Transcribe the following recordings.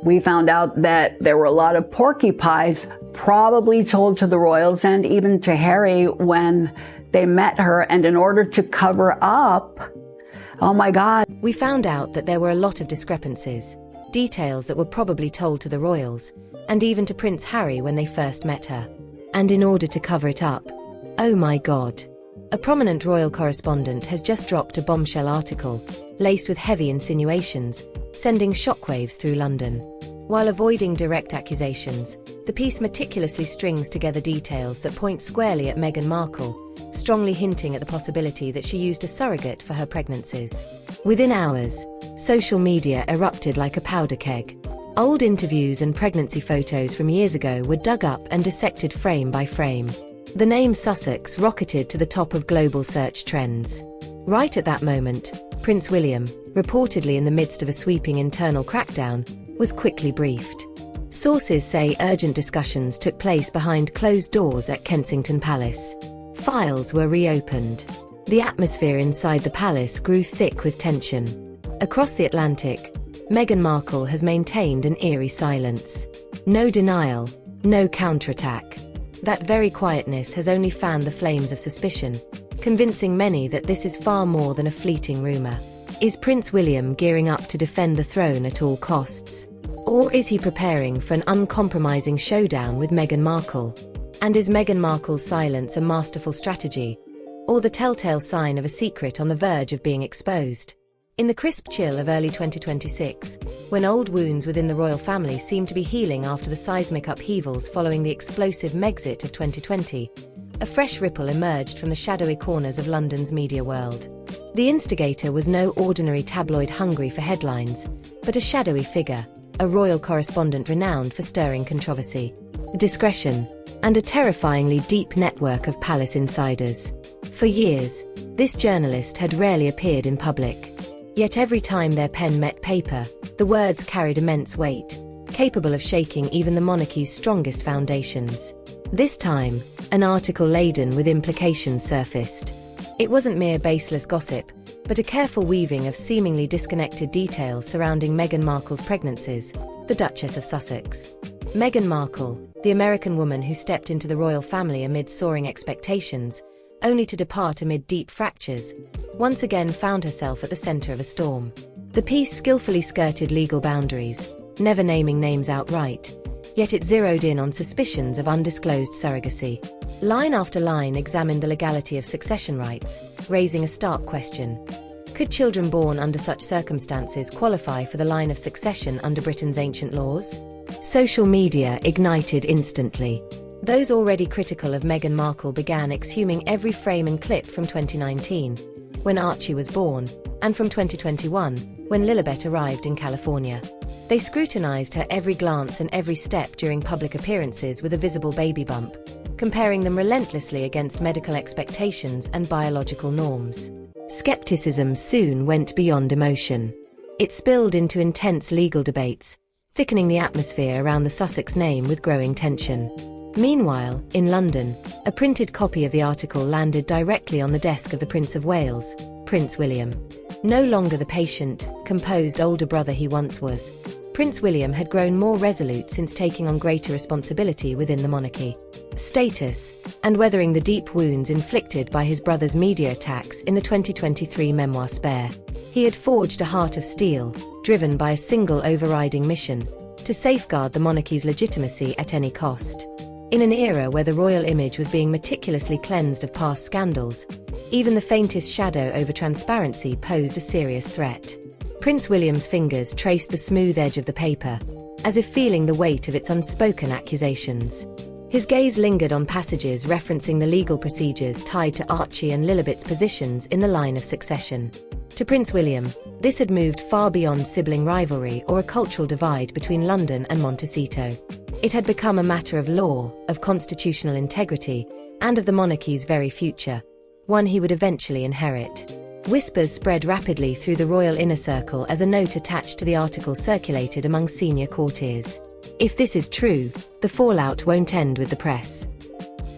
We found out that there were a lot of porcupines probably told to the royals and even to Harry when they met her, and in order to cover up, oh my God. We found out that there were a lot of discrepancies, details that were probably told to the royals, and even to Prince Harry when they first met her. And in order to cover it up, oh my God. A prominent royal correspondent has just dropped a bombshell article, laced with heavy insinuations, sending shockwaves through London. While avoiding direct accusations, the piece meticulously strings together details that point squarely at Meghan Markle, strongly hinting at the possibility that she used a surrogate for her pregnancies. Within hours, social media erupted like a powder keg. Old interviews and pregnancy photos from years ago were dug up and dissected frame by frame. The name Sussex rocketed to the top of global search trends. Right at that moment, Prince William, reportedly in the midst of a sweeping internal crackdown, was quickly briefed. Sources say urgent discussions took place behind closed doors at Kensington Palace. Files were reopened. The atmosphere inside the palace grew thick with tension. Across the Atlantic, Meghan Markle has maintained an eerie silence. No denial, no counterattack. That very quietness has only fanned the flames of suspicion, convincing many that this is far more than a fleeting rumor. Is Prince William gearing up to defend the throne at all costs? Or is he preparing for an uncompromising showdown with Meghan Markle? And is Meghan Markle's silence a masterful strategy, or the telltale sign of a secret on the verge of being exposed? In the crisp chill of early 2026, when old wounds within the royal family seemed to be healing after the seismic upheavals following the explosive Megxit of 2020, a fresh ripple emerged from the shadowy corners of London's media world. The instigator was no ordinary tabloid hungry for headlines, but a shadowy figure, a royal correspondent renowned for stirring controversy, discretion, and a terrifyingly deep network of palace insiders. For years, this journalist had rarely appeared in public. Yet every time their pen met paper, the words carried immense weight, capable of shaking even the monarchy's strongest foundations. This time, an article laden with implications surfaced. It wasn't mere baseless gossip, but a careful weaving of seemingly disconnected details surrounding Meghan Markle's pregnancies, the Duchess of Sussex. Meghan Markle, the American woman who stepped into the royal family amid soaring expectations, only to depart amid deep fractures, once again found herself at the center of a storm. The piece skillfully skirted legal boundaries, never naming names outright, yet it zeroed in on suspicions of undisclosed surrogacy. Line after line examined the legality of succession rights, raising a stark question. Could children born under such circumstances qualify for the line of succession under Britain's ancient laws? Social media ignited instantly. Those already critical of Meghan Markle began exhuming every frame and clip from 2019, when Archie was born, and from 2021, when Lilibet arrived in California. They scrutinized her every glance and every step during public appearances with a visible baby bump, comparing them relentlessly against medical expectations and biological norms. Skepticism soon went beyond emotion. It spilled into intense legal debates, thickening the atmosphere around the Sussex name with growing tension. Meanwhile, in London, a printed copy of the article landed directly on the desk of the Prince of Wales, Prince William. No longer the patient, composed older brother he once was, Prince William had grown more resolute since taking on greater responsibility within the monarchy. Status, and weathering the deep wounds inflicted by his brother's media attacks in the 2023 memoir Spare. He had forged a heart of steel, driven by a single overriding mission: to safeguard the monarchy's legitimacy at any cost. In an era where the royal image was being meticulously cleansed of past scandals, even the faintest shadow over transparency posed a serious threat. Prince William's fingers traced the smooth edge of the paper, as if feeling the weight of its unspoken accusations. His gaze lingered on passages referencing the legal procedures tied to Archie and Lilibet's positions in the line of succession. To Prince William, this had moved far beyond sibling rivalry or a cultural divide between London and Montecito. It had become a matter of law, of constitutional integrity, and of the monarchy's very future, one he would eventually inherit. Whispers spread rapidly through the royal inner circle as a note attached to the article circulated among senior courtiers. If this is true, the fallout won't end with the press.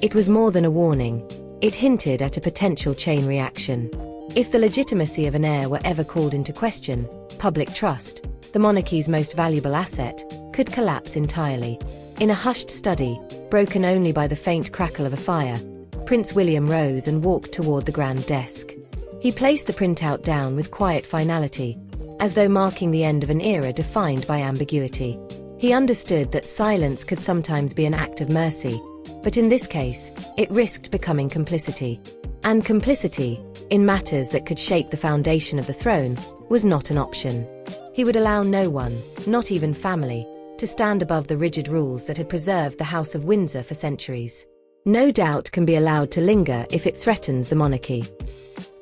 It was more than a warning. It hinted at a potential chain reaction. If the legitimacy of an heir were ever called into question, public trust, the monarchy's most valuable asset, could collapse entirely. In a hushed study, broken only by the faint crackle of a fire, Prince William rose and walked toward the grand desk. He placed the printout down with quiet finality, as though marking the end of an era defined by ambiguity. He understood that silence could sometimes be an act of mercy, but in this case, it risked becoming complicity. And complicity, in matters that could shake the foundation of the throne, was not an option. He would allow no one, not even family, to stand above the rigid rules that had preserved the House of Windsor for centuries. No doubt can be allowed to linger if it threatens the monarchy.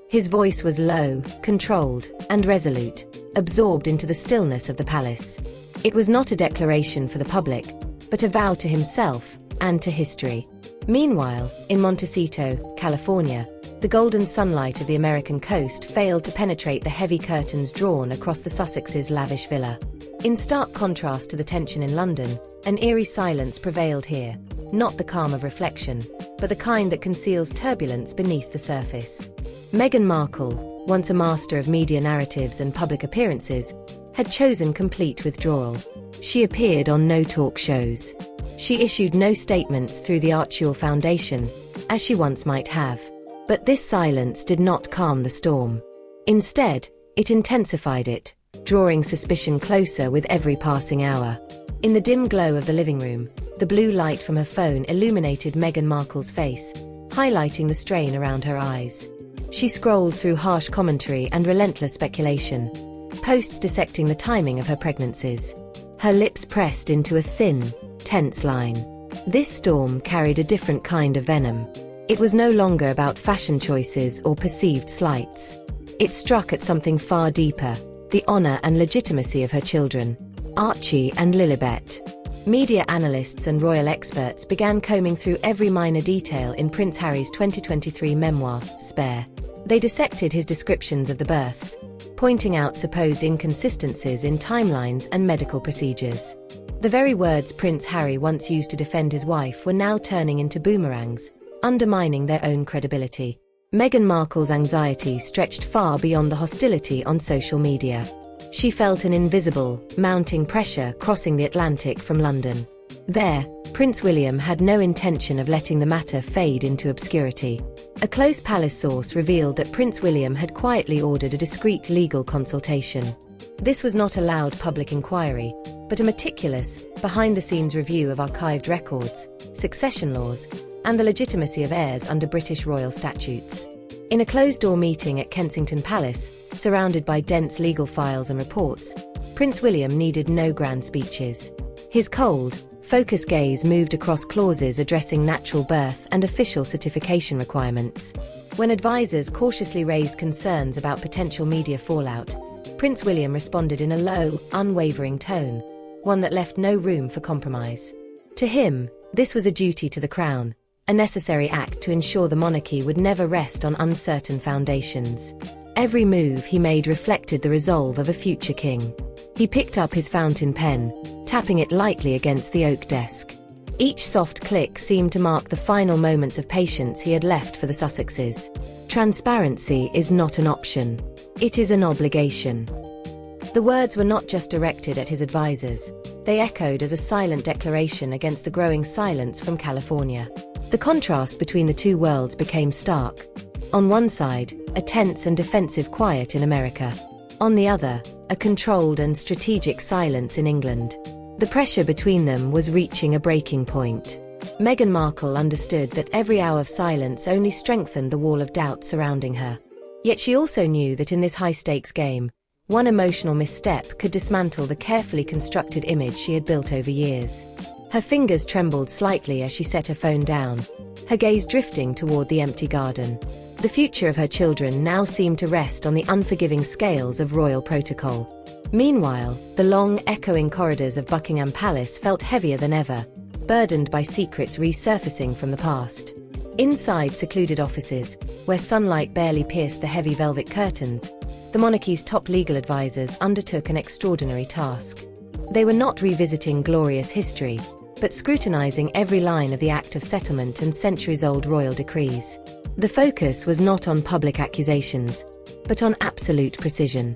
His voice was low, controlled, and resolute, absorbed into the stillness of the palace. It was not a declaration for the public, but a vow to himself and to history. Meanwhile, in Montecito, California, the golden sunlight of the American coast failed to penetrate the heavy curtains drawn across the Sussexes' lavish villa. In stark contrast to the tension in London, an eerie silence prevailed here, not the calm of reflection, but the kind that conceals turbulence beneath the surface. Meghan Markle, once a master of media narratives and public appearances, had chosen complete withdrawal. She appeared on no talk shows. She issued no statements through the Factual Foundation, as she once might have. But this silence did not calm the storm. Instead, it intensified it, drawing suspicion closer with every passing hour. In the dim glow of the living room, the blue light from her phone illuminated Meghan Markle's face, highlighting the strain around her eyes. She scrolled through harsh commentary and relentless speculation, posts dissecting the timing of her pregnancies. Her lips pressed into a thin, tense line. This storm carried a different kind of venom. It was no longer about fashion choices or perceived slights. It struck at something far deeper, the honor and legitimacy of her children, Archie and Lilibet. Media analysts and royal experts began combing through every minor detail in Prince Harry's 2023 memoir, Spare. They dissected his descriptions of the births, pointing out supposed inconsistencies in timelines and medical procedures. The very words Prince Harry once used to defend his wife were now turning into boomerangs, undermining their own credibility. Meghan Markle's anxiety stretched far beyond the hostility on social media. She felt an invisible, mounting pressure crossing the Atlantic from London. There, Prince William had no intention of letting the matter fade into obscurity. A close palace source revealed that Prince William had quietly ordered a discreet legal consultation. This was not a loud public inquiry, but a meticulous, behind-the-scenes review of archived records, succession laws, and the legitimacy of heirs under British royal statutes. In a closed-door meeting at Kensington Palace, surrounded by dense legal files and reports, Prince William needed no grand speeches. His cold, focused gaze moved across clauses addressing natural birth and official certification requirements. When advisors cautiously raised concerns about potential media fallout, Prince William responded in a low, unwavering tone, one that left no room for compromise. To him, this was a duty to the crown, a necessary act to ensure the monarchy would never rest on uncertain foundations. Every move he made reflected the resolve of a future king. He picked up his fountain pen, tapping it lightly against the oak desk. Each soft click seemed to mark the final moments of patience he had left for the Sussexes. Transparency is not an option. It is an obligation. The words were not just directed at his advisors. They echoed as a silent declaration against the growing silence from California. The contrast between the two worlds became stark. On one side, a tense and defensive quiet in America. On the other, a controlled and strategic silence in England. The pressure between them was reaching a breaking point. Meghan Markle understood that every hour of silence only strengthened the wall of doubt surrounding her. Yet she also knew that in this high-stakes game, one emotional misstep could dismantle the carefully constructed image she had built over years. Her fingers trembled slightly as she set her phone down, her gaze drifting toward the empty garden. The future of her children now seemed to rest on the unforgiving scales of royal protocol. Meanwhile, the long, echoing corridors of Buckingham Palace felt heavier than ever, burdened by secrets resurfacing from the past. Inside secluded offices, where sunlight barely pierced the heavy velvet curtains, the monarchy's top legal advisors undertook an extraordinary task. They were not revisiting glorious history, but scrutinizing every line of the Act of Settlement and centuries-old royal decrees. The focus was not on public accusations, but on absolute precision.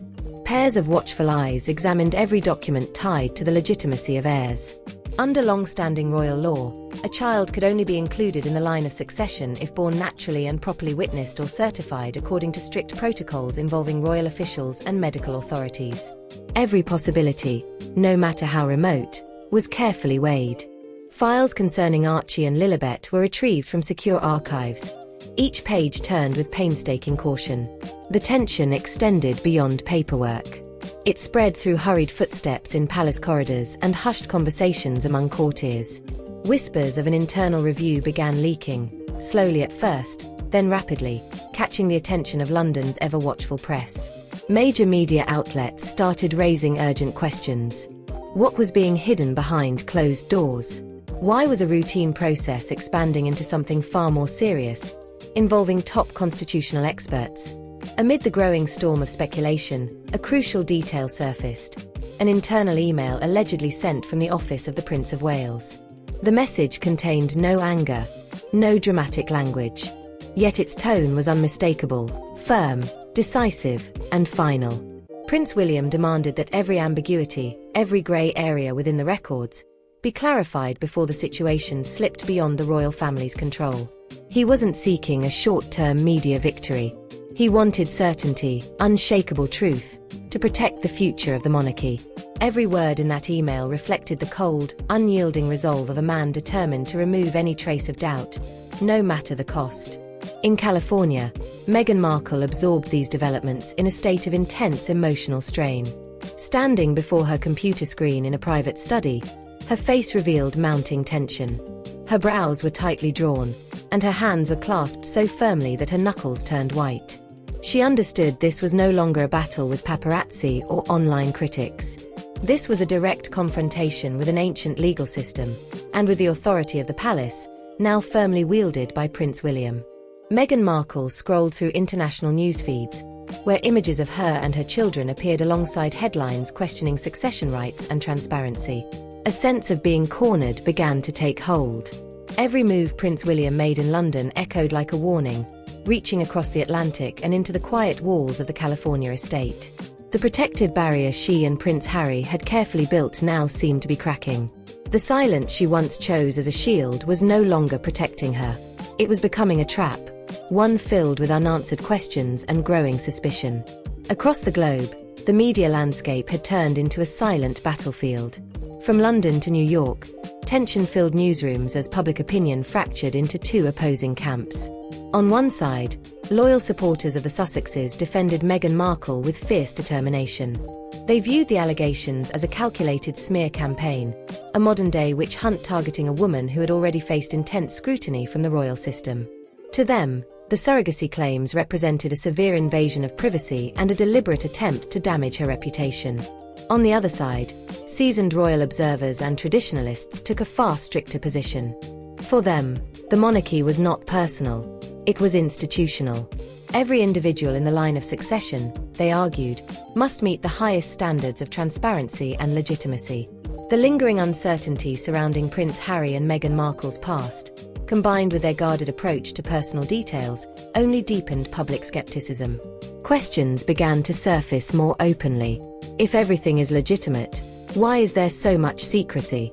Pairs of watchful eyes examined every document tied to the legitimacy of heirs. Under long-standing royal law, a child could only be included in the line of succession if born naturally and properly witnessed or certified according to strict protocols involving royal officials and medical authorities. Every possibility, no matter how remote, was carefully weighed. Files concerning Archie and Lilibet were retrieved from secure archives, each page turned with painstaking caution. The tension extended beyond paperwork. It spread through hurried footsteps in palace corridors and hushed conversations among courtiers. Whispers of an internal review began leaking, slowly at first, then rapidly, catching the attention of London's ever-watchful press. Major media outlets started raising urgent questions. What was being hidden behind closed doors? Why was a routine process expanding into something far more serious, involving top constitutional experts? Amid the growing storm of speculation, a crucial detail surfaced: an internal email allegedly sent from the office of the Prince of Wales. The message contained no anger, no dramatic language. Yet its tone was unmistakable, firm, decisive, and final. Prince William demanded that every ambiguity, every grey area within the records, be clarified before the situation slipped beyond the royal family's control. He wasn't seeking a short-term media victory. He wanted certainty, unshakable truth, to protect the future of the monarchy. Every word in that email reflected the cold, unyielding resolve of a man determined to remove any trace of doubt, no matter the cost. In California, Meghan Markle absorbed these developments in a state of intense emotional strain. Standing before her computer screen in a private study, her face revealed mounting tension. Her brows were tightly drawn, and her hands were clasped so firmly that her knuckles turned white. She understood this was no longer a battle with paparazzi or online critics. This was a direct confrontation with an ancient legal system, and with the authority of the palace, now firmly wielded by Prince William. Meghan Markle scrolled through international news feeds, where images of her and her children appeared alongside headlines questioning succession rights and transparency. A sense of being cornered began to take hold. Every move Prince William made in London echoed like a warning, reaching across the Atlantic and into the quiet walls of the California estate. The protective barrier she and Prince Harry had carefully built now seemed to be cracking. The silence she once chose as a shield was no longer protecting her. It was becoming a trap, one filled with unanswered questions and growing suspicion. Across the globe, the media landscape had turned into a silent battlefield. From London to New York, tension filled newsrooms as public opinion fractured into two opposing camps. On one side, loyal supporters of the Sussexes defended Meghan Markle with fierce determination. They viewed the allegations as a calculated smear campaign, a modern-day witch hunt targeting a woman who had already faced intense scrutiny from the royal system. To them, the surrogacy claims represented a severe invasion of privacy and a deliberate attempt to damage her reputation. On the other side, seasoned royal observers and traditionalists took a far stricter position. For them, the monarchy was not personal. It was institutional. Every individual in the line of succession, they argued, must meet the highest standards of transparency and legitimacy. The lingering uncertainty surrounding Prince Harry and Meghan Markle's past, combined with their guarded approach to personal details, only deepened public skepticism. Questions began to surface more openly. If everything is legitimate, why is there so much secrecy?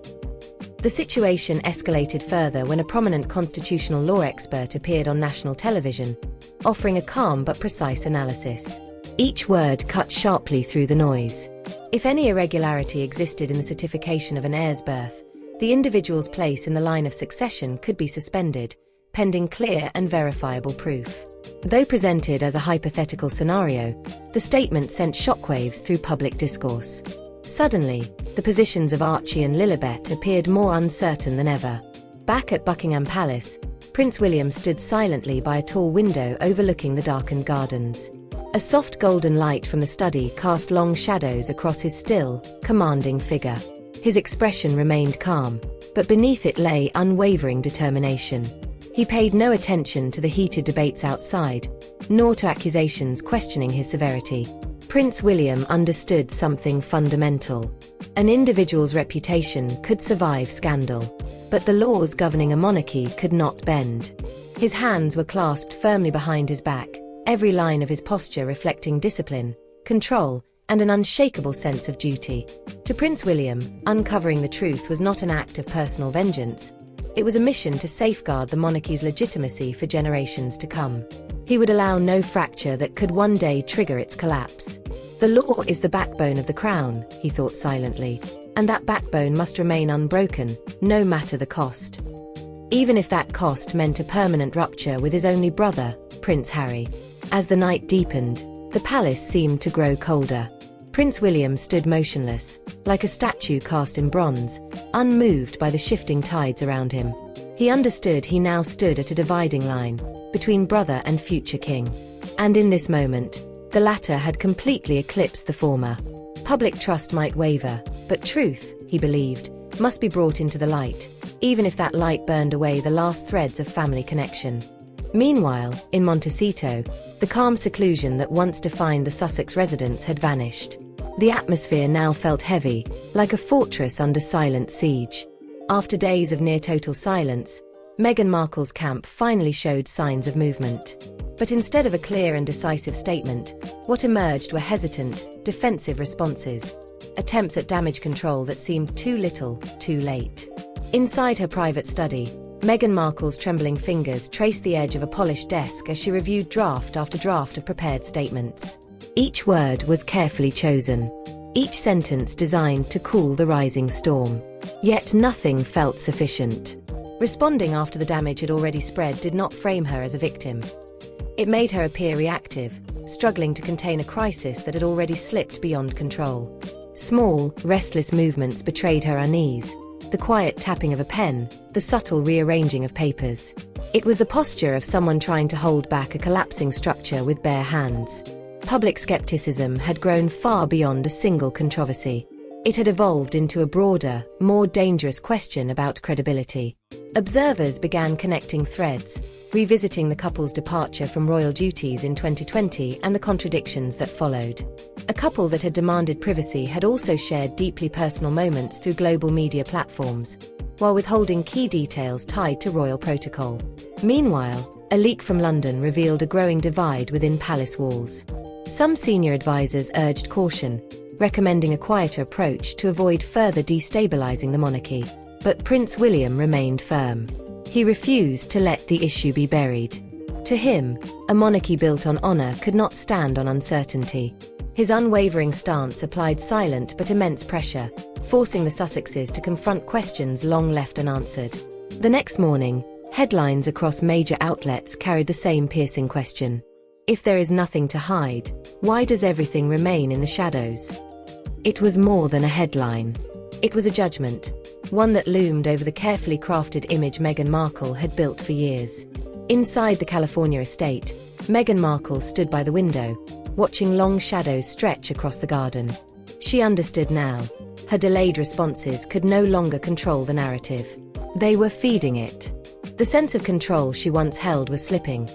The situation escalated further when a prominent constitutional law expert appeared on national television, offering a calm but precise analysis. Each word cut sharply through the noise. If any irregularity existed in the certification of an heir's birth, the individual's place in the line of succession could be suspended, pending clear and verifiable proof. Though presented as a hypothetical scenario, the statement sent shockwaves through public discourse. Suddenly, the positions of Archie and Lilibet appeared more uncertain than ever. Back at Buckingham Palace, Prince William stood silently by a tall window overlooking the darkened gardens. A soft golden light from the study cast long shadows across his still, commanding figure. His expression remained calm, but beneath it lay unwavering determination. He paid no attention to the heated debates outside, nor to accusations questioning his severity. Prince William understood something fundamental. An individual's reputation could survive scandal, but the laws governing a monarchy could not bend. His hands were clasped firmly behind his back, every line of his posture reflecting discipline, control, and an unshakable sense of duty. To Prince William, uncovering the truth was not an act of personal vengeance. It was a mission to safeguard the monarchy's legitimacy for generations to come. He would allow no fracture that could one day trigger its collapse. The law is the backbone of the crown, he thought silently, and that backbone must remain unbroken, no matter the cost. Even if that cost meant a permanent rupture with his only brother, Prince Harry. As the night deepened, the palace seemed to grow colder. Prince William stood motionless, like a statue cast in bronze, unmoved by the shifting tides around him. He understood he now stood at a dividing line, between brother and future king. And in this moment, the latter had completely eclipsed the former. Public trust might waver, but truth, he believed, must be brought into the light, even if that light burned away the last threads of family connection. Meanwhile, in Montecito, the calm seclusion that once defined the Sussex residents had vanished. The atmosphere now felt heavy, like a fortress under silent siege. After days of near-total silence, Meghan Markle's camp finally showed signs of movement. But instead of a clear and decisive statement, what emerged were hesitant, defensive responses. Attempts at damage control that seemed too little, too late. Inside her private study, Meghan Markle's trembling fingers traced the edge of a polished desk as she reviewed draft after draft of prepared statements. Each word was carefully chosen, each sentence designed to cool the rising storm. Yet nothing felt sufficient. Responding after the damage had already spread did not frame her as a victim. It made her appear reactive, struggling to contain a crisis that had already slipped beyond control. Small, restless movements betrayed her unease. The quiet tapping of a pen, the subtle rearranging of papers. It was the posture of someone trying to hold back a collapsing structure with bare hands. Public skepticism had grown far beyond a single controversy. It had evolved into a broader, more dangerous question about credibility. Observers began connecting threads, revisiting the couple's departure from royal duties in 2020 and the contradictions that followed. A couple that had demanded privacy had also shared deeply personal moments through global media platforms, while withholding key details tied to royal protocol. Meanwhile, a leak from London revealed a growing divide within palace walls. Some senior advisors urged caution, recommending a quieter approach to avoid further destabilizing the monarchy. But Prince William remained firm. He refused to let the issue be buried. To him, a monarchy built on honor could not stand on uncertainty. His unwavering stance applied silent but immense pressure, forcing the Sussexes to confront questions long left unanswered. The next morning, headlines across major outlets carried the same piercing question. If there is nothing to hide, why does everything remain in the shadows? It was more than a headline. It was a judgment, one that loomed over the carefully crafted image Meghan Markle had built for years. Inside the California estate, Meghan Markle stood by the window, watching long shadows stretch across the garden. She understood now. Her delayed responses could no longer control the narrative. They were feeding it. The sense of control she once held was slipping,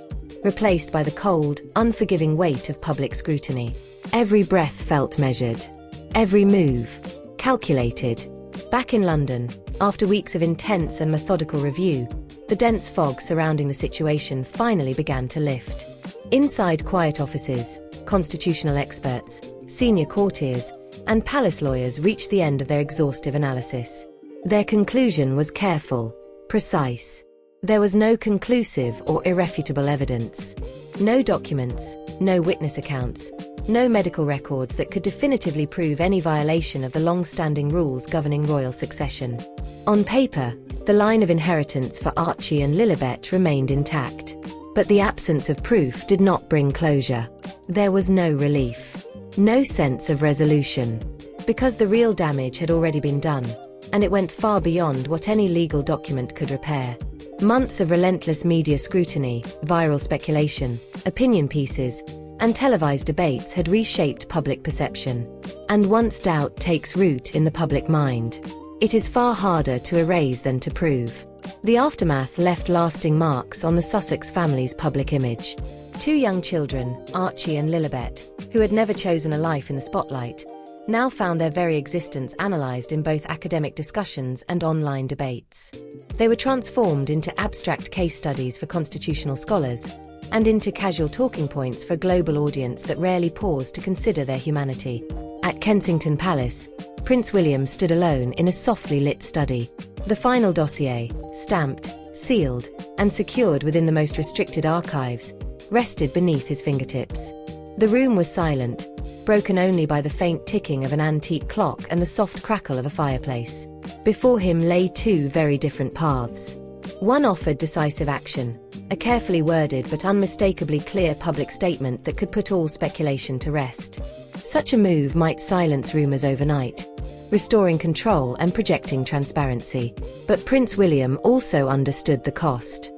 replaced by the cold, unforgiving weight of public scrutiny. Every breath felt measured. Every move, calculated. Back in London, after weeks of intense and methodical review, the dense fog surrounding the situation finally began to lift. Inside quiet offices, constitutional experts, senior courtiers, and palace lawyers reached the end of their exhaustive analysis. Their conclusion was careful, precise. There was no conclusive or irrefutable evidence. No documents, no witness accounts, no medical records that could definitively prove any violation of the long-standing rules governing royal succession. On paper, the line of inheritance for Archie and Lilibet remained intact. But the absence of proof did not bring closure. There was no relief. No sense of resolution. Because the real damage had already been done, and it went far beyond what any legal document could repair. Months of relentless media scrutiny, viral speculation, opinion pieces, and televised debates had reshaped public perception. And once doubt takes root in the public mind, it is far harder to erase than to prove. The aftermath left lasting marks on the Sussex family's public image. Two young children, Archie and Lilibet, who had never chosen a life in the spotlight, now found their very existence analysed in both academic discussions and online debates. They were transformed into abstract case studies for constitutional scholars, and into casual talking points for a global audience that rarely paused to consider their humanity. At Kensington Palace, Prince William stood alone in a softly lit study. The final dossier, stamped, sealed, and secured within the most restricted archives, rested beneath his fingertips. The room was silent, broken only by the faint ticking of an antique clock and the soft crackle of a fireplace. Before him lay two very different paths. One offered decisive action, a carefully worded but unmistakably clear public statement that could put all speculation to rest. Such a move might silence rumors overnight, restoring control and projecting transparency. But Prince William also understood the cost.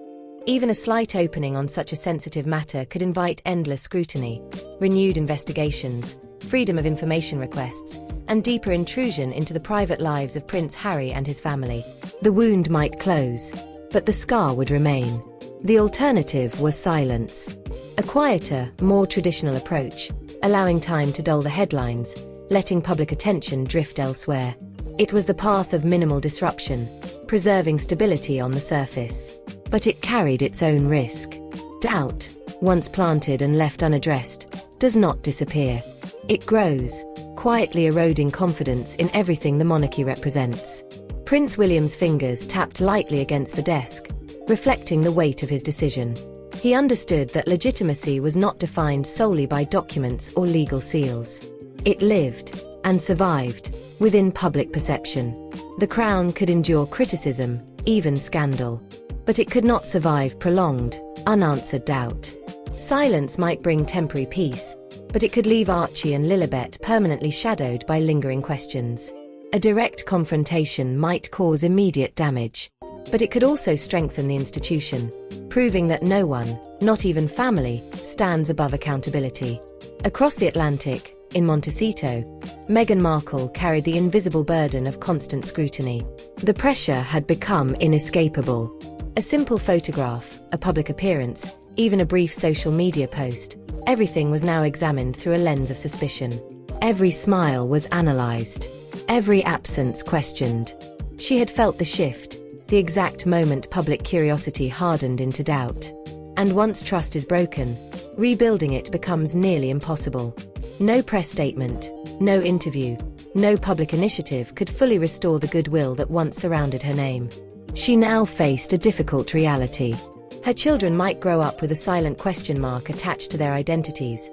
Even a slight opening on such a sensitive matter could invite endless scrutiny, renewed investigations, freedom of information requests, and deeper intrusion into the private lives of Prince Harry and his family. The wound might close, but the scar would remain. The alternative was silence. A quieter, more traditional approach, allowing time to dull the headlines, letting public attention drift elsewhere. It was the path of minimal disruption, preserving stability on the surface. But it carried its own risk. Doubt, once planted and left unaddressed, does not disappear. It grows, quietly eroding confidence in everything the monarchy represents. Prince William's fingers tapped lightly against the desk, reflecting the weight of his decision. He understood that legitimacy was not defined solely by documents or legal seals. It lived, and survived, within public perception. The crown could endure criticism, even scandal. But it could not survive prolonged, unanswered doubt. Silence might bring temporary peace, but it could leave Archie and Lilibet permanently shadowed by lingering questions. A direct confrontation might cause immediate damage, but it could also strengthen the institution, proving that no one, not even family, stands above accountability. Across the Atlantic, in Montecito, Meghan Markle carried the invisible burden of constant scrutiny. The pressure had become inescapable. A simple photograph, a public appearance, even a brief social media post, everything was now examined through a lens of suspicion. Every smile was analyzed, every absence questioned. She had felt the shift, the exact moment public curiosity hardened into doubt. And once trust is broken, rebuilding it becomes nearly impossible. No press statement, no interview, no public initiative could fully restore the goodwill that once surrounded her name. She now faced a difficult reality. Her children might grow up with a silent question mark attached to their identities,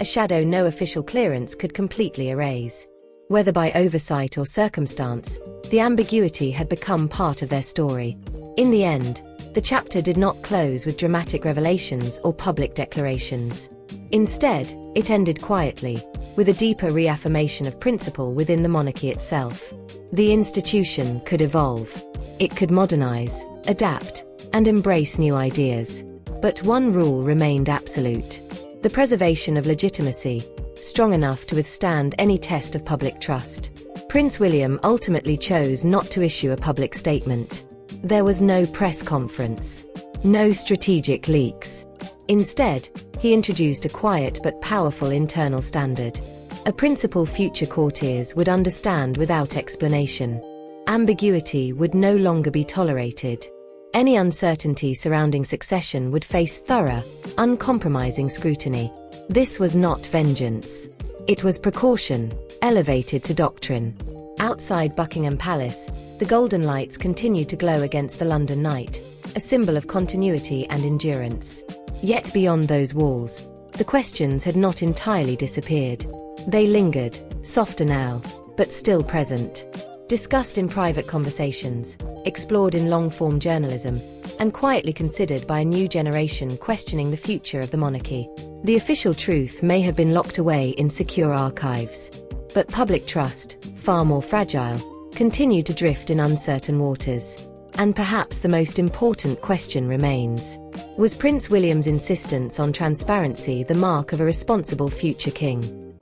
a shadow no official clearance could completely erase. Whether by oversight or circumstance, the ambiguity had become part of their story. In the end, the chapter did not close with dramatic revelations or public declarations. Instead, it ended quietly, with a deeper reaffirmation of principle within the monarchy itself. The institution could evolve. It could modernize, adapt, and embrace new ideas. But one rule remained absolute: the preservation of legitimacy, strong enough to withstand any test of public trust. Prince William ultimately chose not to issue a public statement. There was no press conference, no strategic leaks. Instead, he introduced a quiet but powerful internal standard, a principle future courtiers would understand without explanation. Ambiguity would no longer be tolerated. Any uncertainty surrounding succession would face thorough, uncompromising scrutiny. This was not vengeance. It was precaution, elevated to doctrine. Outside Buckingham Palace, the golden lights continued to glow against the London night, a symbol of continuity and endurance. Yet beyond those walls, the questions had not entirely disappeared. They lingered, softer now, but still present. Discussed in private conversations, explored in long-form journalism, and quietly considered by a new generation questioning the future of the monarchy. The official truth may have been locked away in secure archives, but public trust, far more fragile, continued to drift in uncertain waters. And perhaps the most important question remains: was Prince William's insistence on transparency the mark of a responsible future king,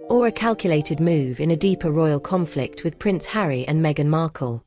or a calculated move in a deeper royal conflict with Prince Harry and Meghan Markle?